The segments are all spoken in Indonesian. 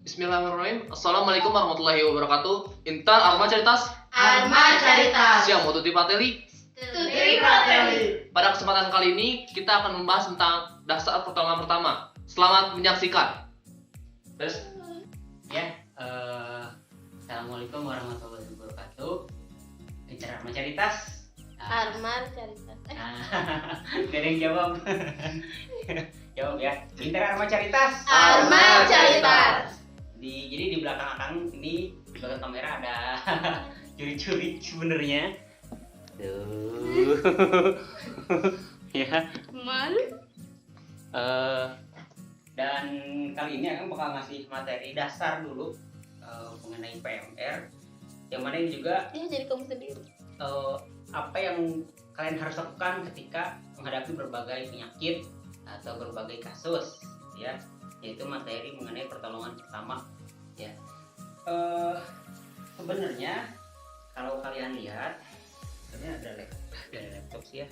Bismillahirrahmanirrahim. Assalamualaikum warahmatullahi wabarakatuh. Intan Arma Caritas. Arma Caritas. Siamo tutti fratelli. Tutti fratelli. Pada kesempatan kali ini kita akan membahas tentang dasar pertolongan pertama. Selamat menyaksikan. Terus ya, Assalamualaikum warahmatullahi wabarakatuh. Bicara Arma Caritas. Arma Caritas. Gak ada yang jawab. Jawab ya. Bicara Arma Caritas. Arma Caritas. Jadi di belakang akang ini, di belakang kamera ada curi-curi sebenarnya. Tuh. Ya. Malu. Dan kali ini akang bakal ngasih materi dasar dulu mengenai PMR. Yang mana ini juga Ya jadi kamu sendiri. apa yang kalian harus lakukan ketika menghadapi berbagai penyakit atau berbagai kasus, ya, yaitu materi mengenai pertolongan pertama, ya. Sebenarnya kalau kalian lihat, sebenarnya ada laptop sih ya.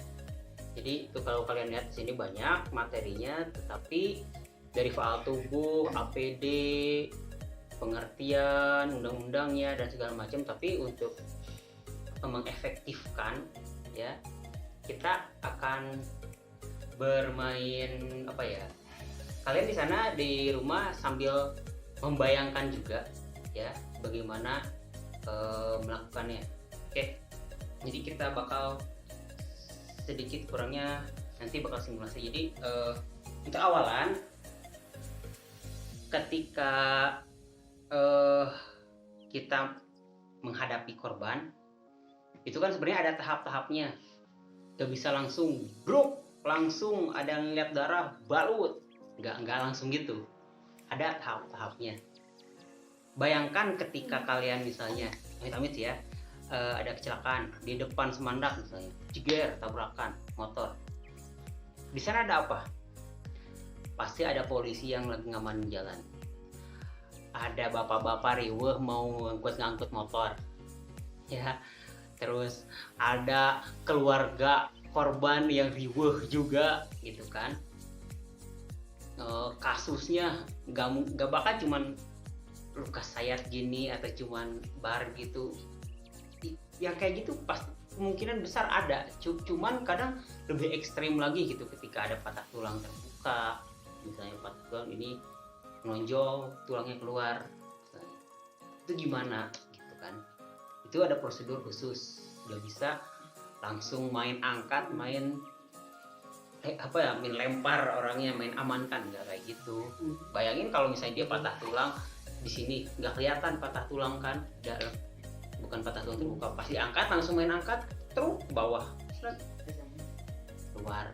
Jadi itu kalau kalian lihat di sini banyak materinya, tetapi dari faal tubuh, APD, pengertian, undang-undangnya dan segala macam. Tapi untuk mengefektifkan, ya, kita akan bermain apa ya? Kalian di sana di rumah sambil membayangkan juga, ya, bagaimana melakukannya. Oke, jadi kita bakal sedikit kurangnya nanti bakal simulasi. Jadi untuk awalan, ketika kita menghadapi korban, itu kan sebenarnya ada tahap-tahapnya. Gak bisa langsung bruk, langsung ada ngeliat darah balut, nggak langsung gitu. Ada tahap-tahapnya. Bayangkan ketika kalian misalnya amit-amit ya, ada kecelakaan di depan Semandak misalnya, jeger, tabrakan motor. Di sana ada apa? Pasti ada polisi yang lagi ngamanin jalan. Ada bapak-bapak riweuh mau ngangkut motor, ya. Terus ada keluarga korban yang riweuh juga, gitu kan. Kasusnya gak bakal cuman luka sayat gini atau cuman bar gitu. Yang kayak gitu pasti kemungkinan besar ada. Cuman kadang lebih ekstrim lagi gitu, ketika ada patah tulang terbuka, misalnya patah tulang ini menonjol, tulangnya keluar, misalnya. Itu gimana gitu kan. Itu ada prosedur khusus. Gak bisa langsung main angkat, main main lempar orangnya, main amankan, nggak kayak gitu. Bayangin kalau misalnya dia patah tulang di sini, nggak kelihatan patah tulang kan, bukan patah tulang terbuka, pasti angkat, langsung main angkat, terus ke bawah, keluar,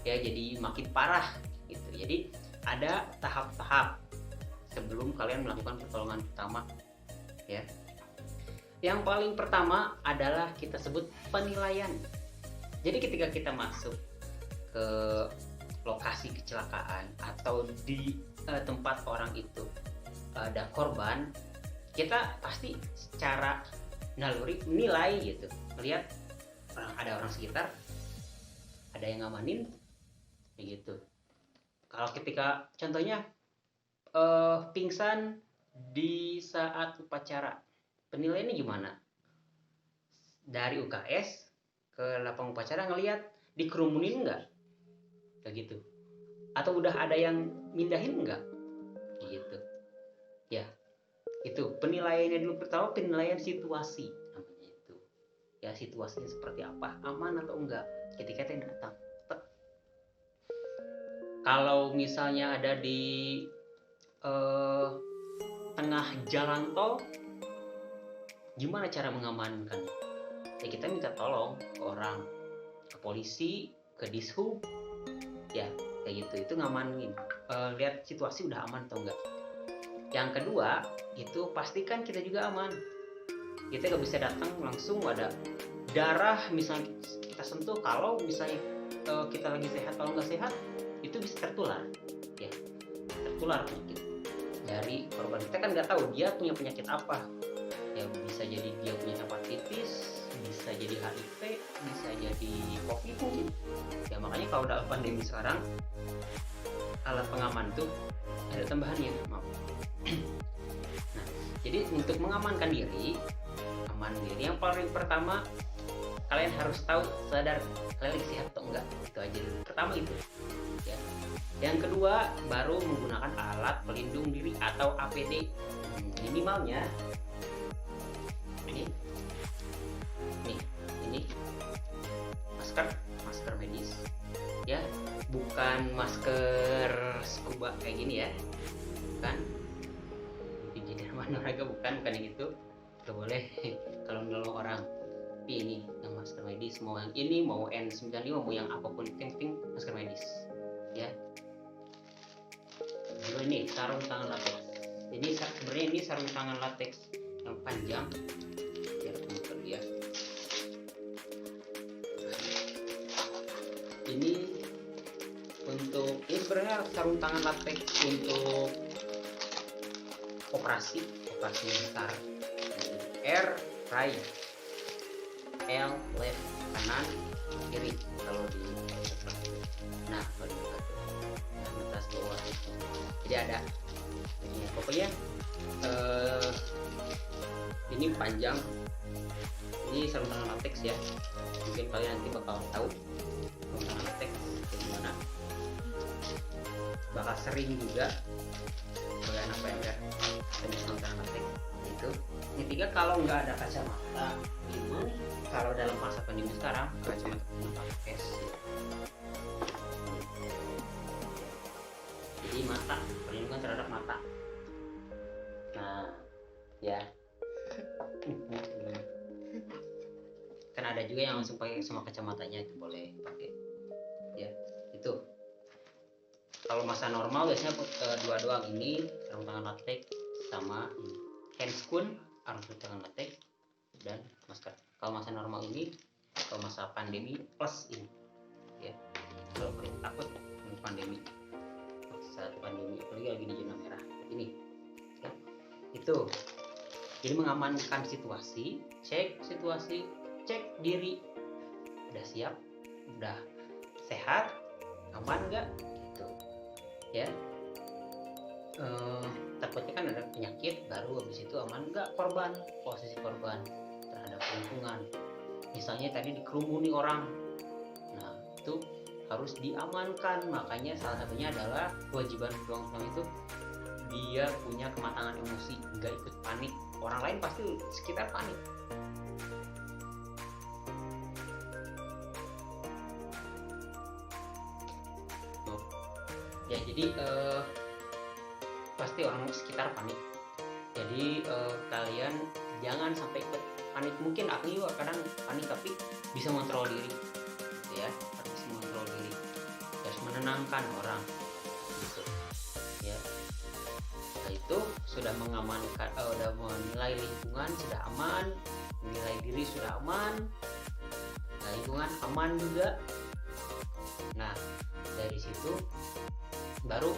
ya, jadi makin parah gitu. Jadi ada tahap-tahap sebelum kalian melakukan pertolongan pertama, ya. Yang paling pertama adalah kita sebut penilaian. Jadi ketika kita masuk ke lokasi kecelakaan atau di tempat orang itu ada korban, kita pasti secara naluri menilai gitu, melihat ada orang sekitar, ada yang ngamanin, begitu. Kalau ketika contohnya pingsan di saat upacara, penilaiannya gimana? Dari UKS ke lapang upacara ngelihat dikerumunin nggak? Kayak gitu. Atau udah ada yang mindahin nggak? Gitu. Ya, itu penilaiannya dulu. Pertama penilaian situasi namanya itu. Ya, situasinya seperti apa? Aman atau enggak? Ketika kita datang. Kalau misalnya ada di tengah jalan tol, gimana cara mengamankan? Ya kita minta tolong ke orang, ke polisi, ke dishub, ya kayak gitu. Itu ngamanin, lihat situasi udah aman atau enggak. Yang kedua itu pastikan kita juga aman. Kita gak bisa datang langsung ada darah misalnya kita sentuh. Kalau misalnya kita lagi sehat, kalau nggak sehat itu bisa tertular, ya, tertular penyakit dari korban. Kita kan nggak tahu dia punya penyakit apa, ya, bisa jadi dia punya hepatitis, bisa jadi HIV, bisa jadi COVID mungkin. Ya makanya kalau dalam pandemi sekarang alat pengaman tuh ada tambahannya, maaf. Jadi untuk mengamankan diri, yang paling pertama kalian harus tahu, sadar kalian lagi sehat atau enggak. Itu aja dulu. Pertama itu. Ya. Yang kedua, baru menggunakan alat pelindung diri atau APD. Minimalnya ini masker medis. Ya, bukan masker scuba kayak gini ya. Bukan. Jadi olahraga bukan yang itu. Gak boleh kalau menolong orang. Tapi ini yang masker medis, mau yang ini, mau N95, mau yang apapun, penting masker medis ya. Lalu ini sarung tangan latex. Ini sebenarnya ini sarung tangan latex yang panjang ya, teman-teman ya. Ini sebenarnya sarung tangan latex untuk operasi besar. R right, L left, kanan kiri kalau di kalau di atas bawah. Jadi ada ini, pokoknya ini panjang. Ini sarung tangan latex ya, mungkin kalian nanti bakal tahu sarung tangan latex gimana. Bakal sering juga kalian apa ya, sarung tangan latex itu. Yang ketiga, kalau nggak ada kacamata, gimana? Kalau dalam masa pandemi sekarang, kacamata pakai case. Jadi mata, perlindungan terhadap mata. Nah, ya. Kan ada juga yang langsung pakai sama kacamatanya, itu boleh pakai. Ya, itu. Kalau masa normal biasanya dua doang, ini sarung tangan latex sama ini. Handscoon, sarung tangan latex dan masker. Kalau masa normal ini, kalau masa pandemi plus ini ya. Kalau kalian takut pandemi, saat pandemi apalagi lagi di zona merah ini ya. Itu jadi mengamankan situasi, cek situasi, cek diri, udah siap, udah sehat, aman nggak gitu ya. Takutnya kan ada penyakit baru, habis itu aman nggak korban, posisi korban terhadap lingkungan, misalnya tadi dikerumuni orang. Nah itu harus diamankan, makanya salah satunya adalah kewajiban pejuang itu dia punya kematangan emosi, nggak ikut panik. Orang lain pasti sekitar panik. Ya jadi pasti orang sekitar panik. Jadi kalian jangan sampai ikut panik. Mungkin aku juga kadang panik, tapi bisa mengontrol diri ya, harus mengontrol diri, harus menenangkan orang gitu ya. Nah itu sudah mengamankan, udah menilai lingkungan sudah aman, menilai diri sudah aman, nah, lingkungan aman juga. Nah dari situ baru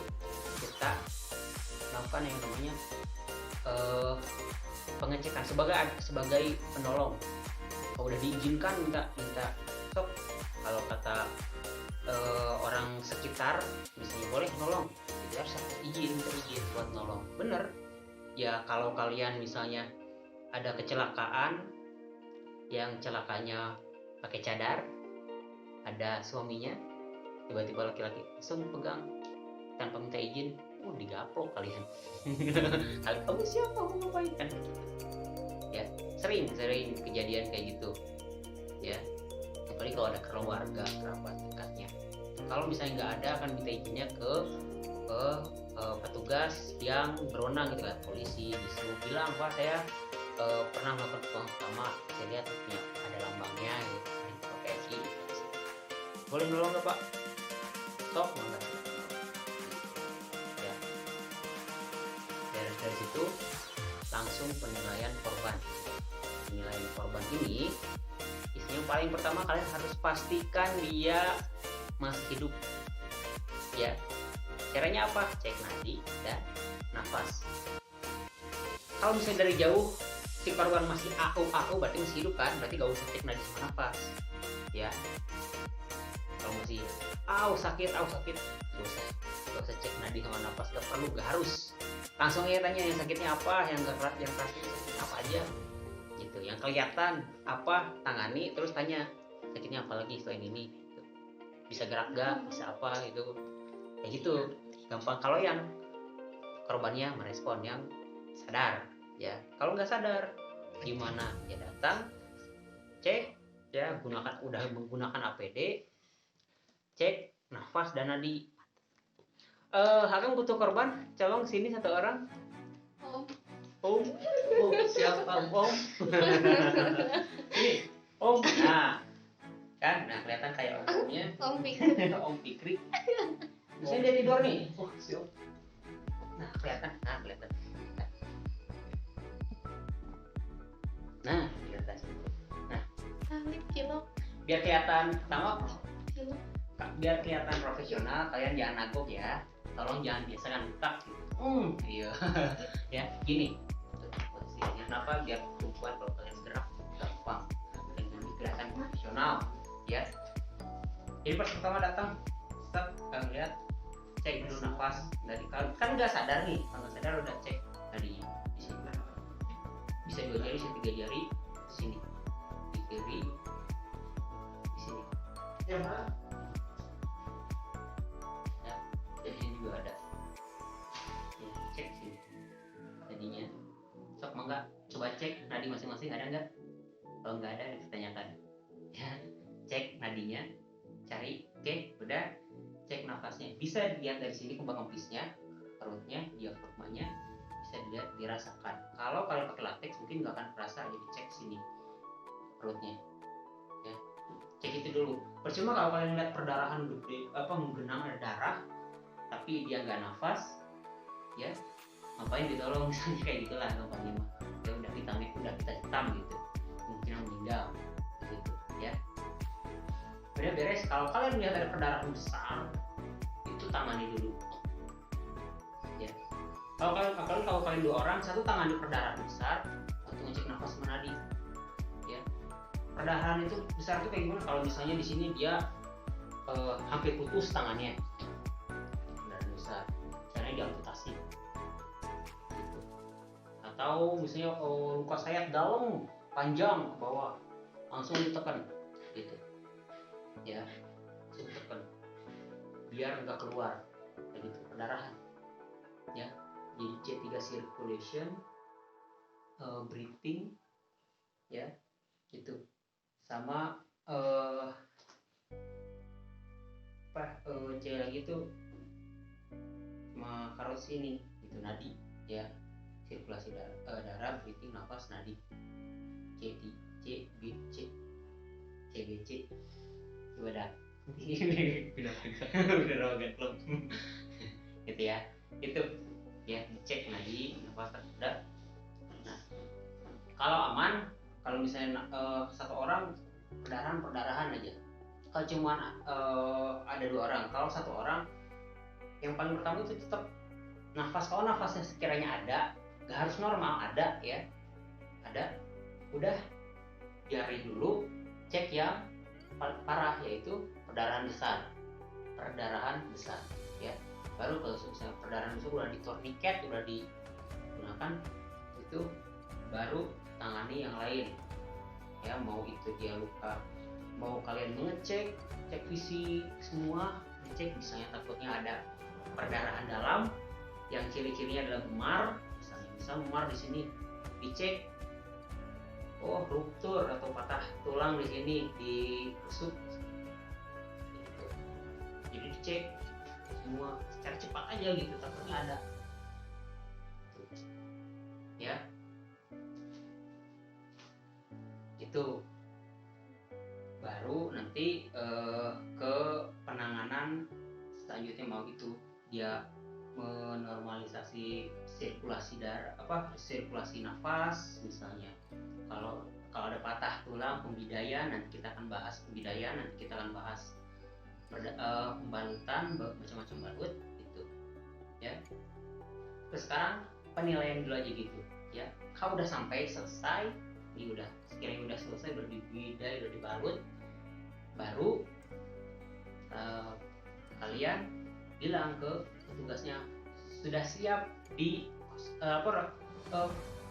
kita melakukan yang namanya pengecekan sebagai penolong. Kalau udah diizinkan minta stop. Kalau kata orang sekitar misalnya boleh nolong, jadi harus izin buat nolong. Bener ya. Kalau kalian misalnya ada kecelakaan yang celakanya pakai cadar, ada suaminya, tiba-tiba laki-laki langsung pegang tanpa minta izin, digaplok kalian. Kalian kamu siapa, mau ngapain kan? Ya sering kejadian kayak gitu ya. Apalagi kalau ada keluarga kerabat dekatnya. Kalau misalnya nggak ada, akan minta izinnya ke petugas yang berwenang gitu kan, polisi. Disuruh bilang, Pak saya pernah melakukan petualangan pertama, saya lihat punya ada lambangnya gitu, PSI. Boleh nolong nggak Pak? Stop, enggak. Ya. Dari situ langsung penilaian korban. Penilaian korban ini yang paling pertama kalian harus pastikan dia masih hidup ya. Caranya apa? Cek nadi dan nafas. Kalau misalnya dari jauh si korban masih AU berarti masih hidup kan, berarti gak usah cek nadi sama nafas ya. Kalau masih sakit gak usah cek nadi sama nafas, gak perlu, gak harus langsung aja tanya yang sakitnya apa, yang keras, yang sakitnya apa aja gitu, yang kelihatan apa tangani, terus tanya sakitnya apa lagi selain ini gitu. Bisa gerak gak, bisa apa gitu, kayak gitu gampang. Kalau yang korbannya merespon, yang sadar ya. Kalau nggak sadar gimana ya, datang cek ya, udah menggunakan APD, cek nafas dan nadi. Hakang butuh korban, colong sini satu orang. Om, siapa Om? Ini Om. Nah, kan, kelihatan kayak omnya. Om Fikri. Om Fikri. Misalnya dia tidur nih. Oh, si Om. Nah, kelihatan. Nah, kelihatan. Salib cilok. Biar kelihatan pertama, Cilok. biar kelihatan profesional, kalian jangan nagok ya. Tolong jangan biasakan tak gitu. Iya. Ya, gini. Posisinya kenapa? Biar perempuan kalau kalian gerak gampang. Dan lebih kelihatan profesional, ya. Jadi pas pertama datang, stop, kalian lihat, cek dulu nafas dari kalian. Kan udah sadar nih, kalau nggak sadar udah cek tadi di sini. Bisa 2 jari, bisa 3 jari, di sini, di kiri, di sini. Ya, di sini juga ada. Ya, cek sini. Tadinya, sok mangga, coba cek nadi masing-masing ada nggak? Kalau nggak ada, ditanyakan. Ya, cek nadinya, cari, oke, udah, cek nafasnya. Bisa dilihat dari sini kembang empisnya, perutnya, diafragmanya, bisa dilihat, dirasakan. Kalau kalian pakai latex mungkin nggak akan terasa, jadi cek sini perutnya. Ya, cek itu dulu. Percuma kalau kalian lihat perdarahan gede, menggenang ada darah, tapi dia nggak nafas, ya ngapain ditolong, misalnya kayak gitulah gampangnya mah. Ya udah kita hitam gitu, mungkin meninggal gitu ya. Udah beres. Kalau kalian lihat ada perdarahan besar, itu tangani dulu ya. Kalau kalian 2 orang, satu tangani perdarahan besar, satu ngecek nafas menadi ya. Perdarahan itu besar itu kayak gimana? Kalau misalnya di sini dia hampir putus tangannya, perdarahan besar, caranya diamputasi gitu. Atau misalnya luka sayat dalam panjang ke bawah, langsung ditekan gitu ya, langsung ditekan biar nggak keluar begitu perdarahan ya. Jadi C3 circulation, breathing ya, gitu. Sama C lagi tuh sama karus ini itu nadi ya, sirkulasi darah, breathing, nafas, nadi. CBC coba dah. Udah rogan belum? Gitu ya, itu ya, dicek nadi, nafas, udah. Nah, kalau aman, kalau misalnya satu orang perdarahan aja. Kalau cuma ada 2 orang, kalau satu orang, yang paling pertama itu tetap nafas. Kalau nafasnya sekiranya ada, nggak harus normal, ada ya, ada, udah diari dulu, cek yang parah, yaitu perdarahan besar ya. Baru kalau misalnya perdarahan besar udah ditorniket, udah digunakan, itu baru tangani yang lain ya. Mau itu dia luka, mau kalian mengecek, cek fisik semua, ngecek misalnya takutnya ada perdarahan dalam yang ciri-cirinya adalah memar, misalnya memar di sini, dicek, oh ruptur atau patah tulang di sini, ditusuk gitu. Jadi dicek semua secara cepat aja gitu, takutnya ada ya. Itu baru nanti ke penanganan selanjutnya, mau itu dia menormalisasi sirkulasi darah, sirkulasi nafas misalnya. Kalau ada patah tulang, pembidayaan, nanti kita akan bahas pembidayaan, nanti kita akan bahas pembalutan, macam-macam balut gitu ya. Terus sekarang penilaian dulu aja gitu ya. Kalau udah sampai selesai, ini udah sekiranya udah selesai, udah dibidai, udah dibalut, baru kalian bilang ke petugasnya sudah siap di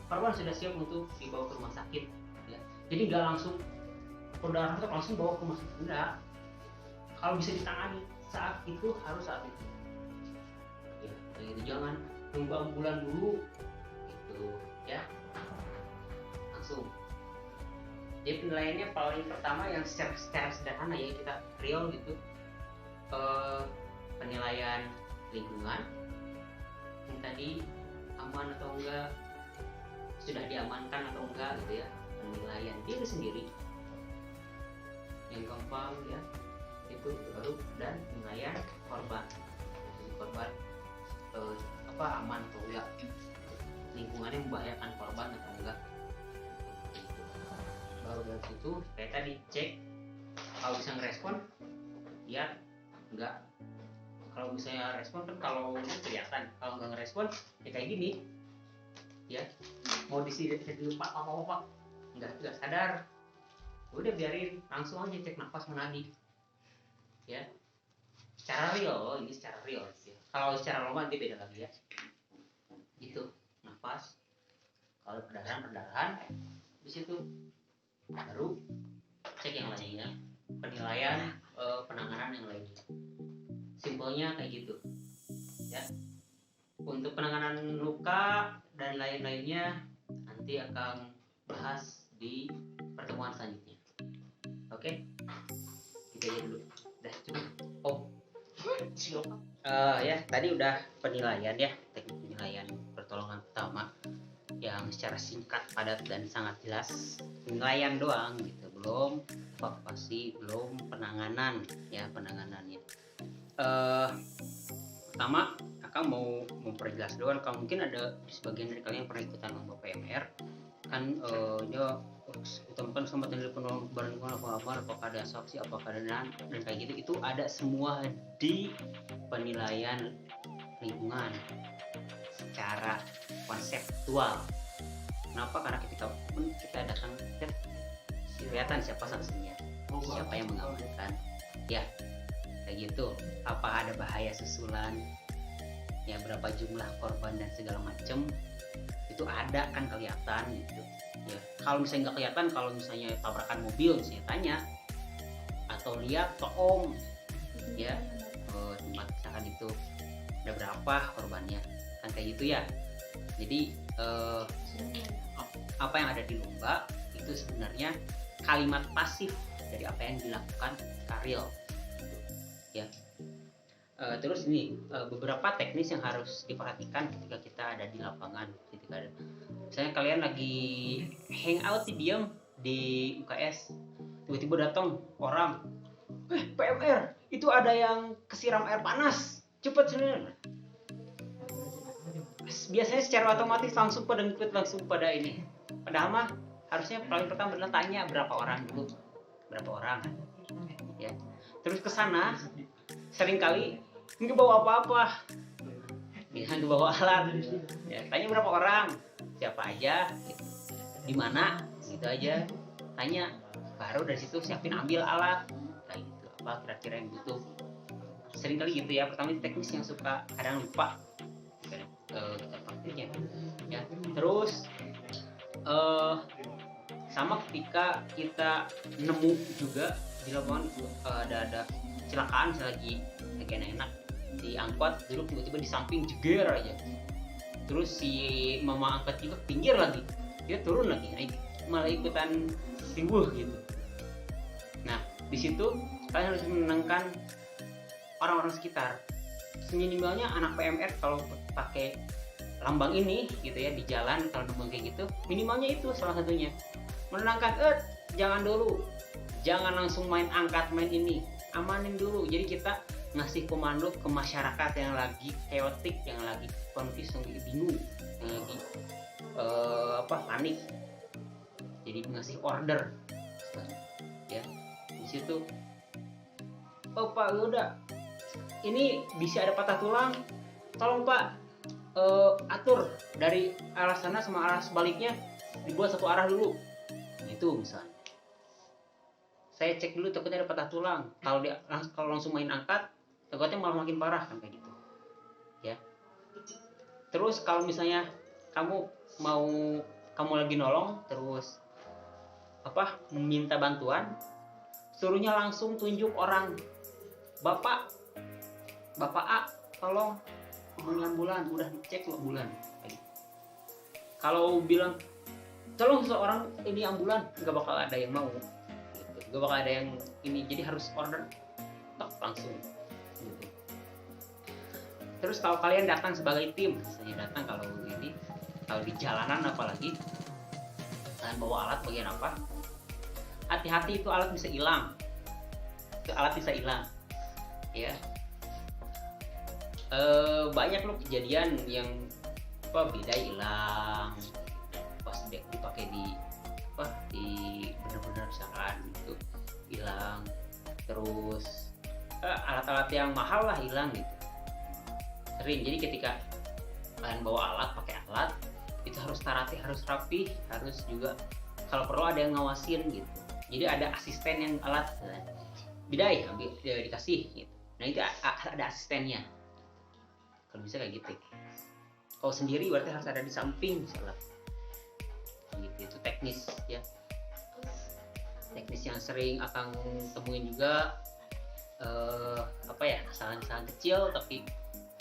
korban sudah siap untuk dibawa ke rumah sakit ya. Jadi nggak langsung perdarahan atau langsung bawa ke rumah sakit, enggak. Kalau bisa ditangani saat itu harus saat itu ya, kayak gitu. Jangan nunggu ambulan dulu gitu ya, langsung. Jadi penilaiannya paling pertama yang secara sederhana ya, kita real gitu, penilaian lingkungan yang tadi aman atau enggak, sudah diamankan atau enggak gitu ya, penilaian diri sendiri yang gampang ya itu baru, dan penilaian korban. Jadi korban aman atau enggak, lingkungannya membahayakan korban atau enggak. Baru dari situ kayak tadi cek kalau bisa ngerespon ya enggak. Kalau misalnya respon kan kalau ini kelihatan, kalau nggak ngerespon ya kayak gini ya, mau lupa apa nggak sadar, udah biarin, langsung aja cek nafas menadi ya, secara real. Ini secara real ya. Kalau secara lomba nanti beda lagi ya, gitu. Nafas, kalau perdarahan di situ baru cek yang lainnya, penilaian penanganan yang lainnya. Simpelnya kayak gitu ya. Untuk penanganan luka dan lain-lainnya nanti akan bahas di pertemuan selanjutnya. Oke, kita aja dulu. Udah cukup. Ya tadi udah penilaian ya, teknik penilaian pertolongan pertama yang secara singkat, padat dan sangat jelas. Penilaian doang gitu, belum evakuasi, belum penanganan ya, penanganannya. Pertama Akang mau memperjelas dulu kan, mungkin ada sebagian dari kalian yang pernah ikutan lomba PMR kan, dia ditemukan sama telepon barang apakah ada saksi, apakah ada dan kayak gitu. Itu ada semua di penilaian lingkungan secara konseptual. Kenapa? Karena ketika kita datang kelihatan siapa saksinya, siapa yang mengamankan ya, kayak gitu. Apa ada bahaya susulan ya, berapa jumlah korban dan segala macem, itu ada kan, kelihatan gitu ya. Kalau misalnya nggak kelihatan, kalau misalnya tabrakan mobil saya tanya atau lihat toom ya, tempat misalkan itu ada berapa korbannya kan, kayak gitu ya. Jadi apa yang ada di lomba itu sebenarnya kalimat pasif dari apa yang dilakukan Karil gitu, ya. Terus ini beberapa teknis yang harus diperhatikan ketika kita ada di lapangan. Ketika ada, misalnya kalian lagi hangout diam di UKS, tiba-tiba datang orang, PMR itu ada yang kesiram air panas, cepet sini. Biasanya secara otomatis langsung pada ini. Padahal mah harusnya paling pertama adalah tanya berapa orang dulu, ya. Terus ke sana seringkali nggak bawa apa-apa, nggak bawa alat, ya. Tanya berapa orang, siapa aja, gitu. Di mana, gitu aja. Tanya, baru dari situ siapin ambil alat, kayak gitu. Apa kira-kira yang butuh. Seringkali gitu ya. Pertama teknis yang suka kadang lupa. Praktiknya ya. Terus sama ketika kita nemu juga di lapangan ada kecelakaan, lagi enak diangkut, duduk tiba-tiba di samping jeger aja, terus si mama angkat juga pinggir lagi, dia turun lagi, naik malah ikutan ribuh gitu. Nah di situ kalian harus menenangkan orang-orang sekitar. Minimalnya anak PMR kalau pakai lambang ini gitu ya di jalan, kalau nembang kayak gitu, minimalnya itu salah satunya menenangkan, jangan dulu, jangan langsung main angkat, main ini, amanin dulu. Jadi kita ngasih komando ke masyarakat yang lagi chaotic, yang lagi confused, yang lagi bingung, yang lagi panik. Jadi ngasih order ya di situ. Pak, udah ini bisa ada patah tulang, tolong Pak atur dari arah sana sama arah sebaliknya dibuat satu arah dulu. Itu misalnya saya cek dulu, takutnya ada patah tulang. Kalau langsung main angkat, takutnya malah makin parah kan, kayak gitu ya. Terus kalau misalnya kamu lagi nolong terus meminta bantuan, suruhnya langsung tunjuk orang, bapak A tolong hubungi ambulan, udah dicek loh ambulan. Kalau bilang tolong seseorang ini ambulan, nggak bakal ada yang mau gitu. Nggak bakal ada yang ini, jadi harus order langsung gitu. Terus kalau kalian datang sebagai tim, misalnya datang kalau di jalanan apalagi kalian bawa alat bagian apa, hati-hati itu alat bisa hilang, ya. Banyak loh kejadian yang bidai hilang pas dipakai di benar-benar misalkan itu hilang, terus alat-alat yang mahal lah hilang gitu sering. Jadi ketika kalian bawa alat, pakai alat itu harus rapi, harus juga kalau perlu ada yang ngawasin gitu. Jadi ada asisten yang alat bidai ambil dikasih gitu. Nah itu ada asistennya kalau bisa kayak gitu. Kalau sendiri berarti harus ada di samping misalnya gitu. Itu teknis ya, teknis yang sering akan temuin juga. Kesalahan-kesalahan kecil tapi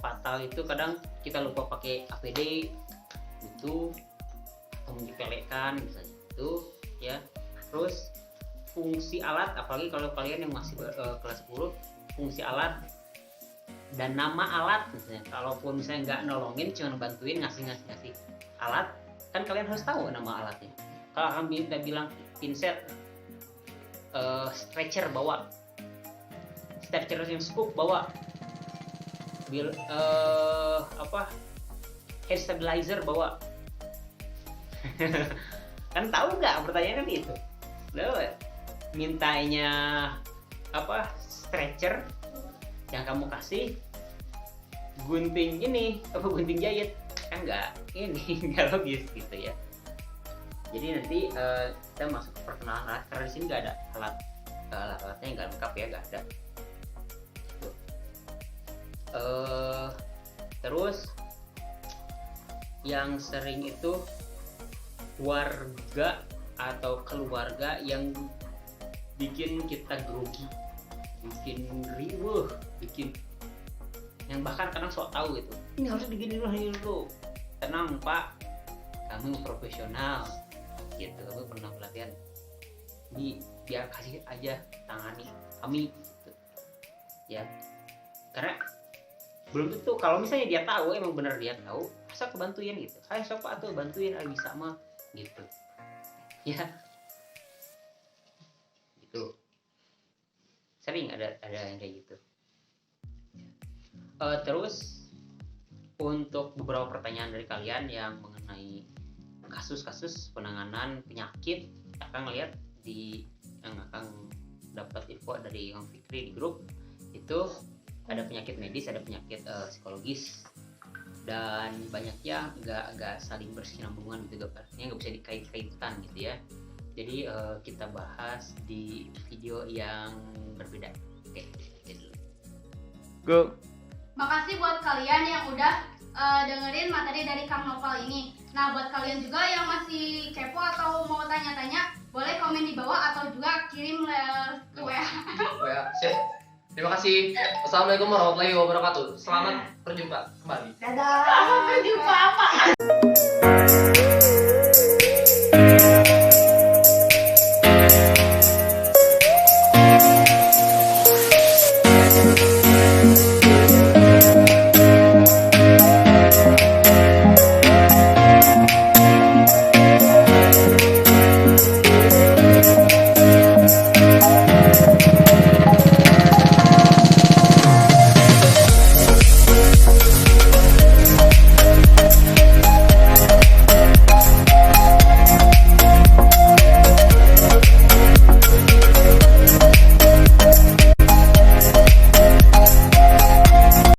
fatal itu kadang kita lupa pakai APD itu atau menyepelekan misalnya itu ya. Terus fungsi alat, apalagi kalau kalian yang masih kelas 10, fungsi alat dan nama alat misalnya. Kalaupun misalnya nggak nolongin, cuma bantuin ngasih alat, kan kalian harus tahu nama alatnya. Kalau kami bilang pinset, stretcher bawa, stretcher yang scoop bawa, hair stabilizer bawa. Kan tahu nggak, pertanyaannya kan itu. Lalu mintanya stretcher, yang kamu kasih gunting gunting jahit, kan nggak nggak logis gitu ya. Jadi nanti kita masuk ke perkenalan alat, karena di sini nggak ada alatnya, nggak lengkap ya, nggak ada. Terus yang sering itu warga atau keluarga yang bikin kita grogi, bikin riweuh, bikin yang bahkan kadang sok tahu gitu. Ini harus begini dulu. Tenang Pak, kami profesional gitu, kami pernah pelatihan. Ini biar kasih aja, tangani kami gitu. Ya, karena belum tentu kalau misalnya dia tahu, emang benar dia tahu, asal kebantuin gitu. Saya sok Pak tuh bantuin, bisa mah gitu. Ya, gitu. Sering ada yang kayak gitu. Terus untuk beberapa pertanyaan dari kalian yang mengenai kasus-kasus penanganan penyakit, akan lihat yang akan dapat info dari Yang Fikri di grup itu ada penyakit medis, ada penyakit psikologis, dan banyaknya nggak saling berkesinambungan gitu, artinya nggak bisa dikait-kaitkan gitu ya. Jadi kita bahas di video yang berbeda. Oke, jadi Go. Makasih buat kalian yang udah dengerin materi dari Kang Noval ini. Nah, buat kalian juga yang masih kepo atau mau tanya-tanya, boleh komen di bawah atau juga kirim ke WA. Siap. Terima kasih. Wassalamualaikum warahmatullahi wabarakatuh. Selamat berjumpa kembali. Dadah. Sampai jumpa apa?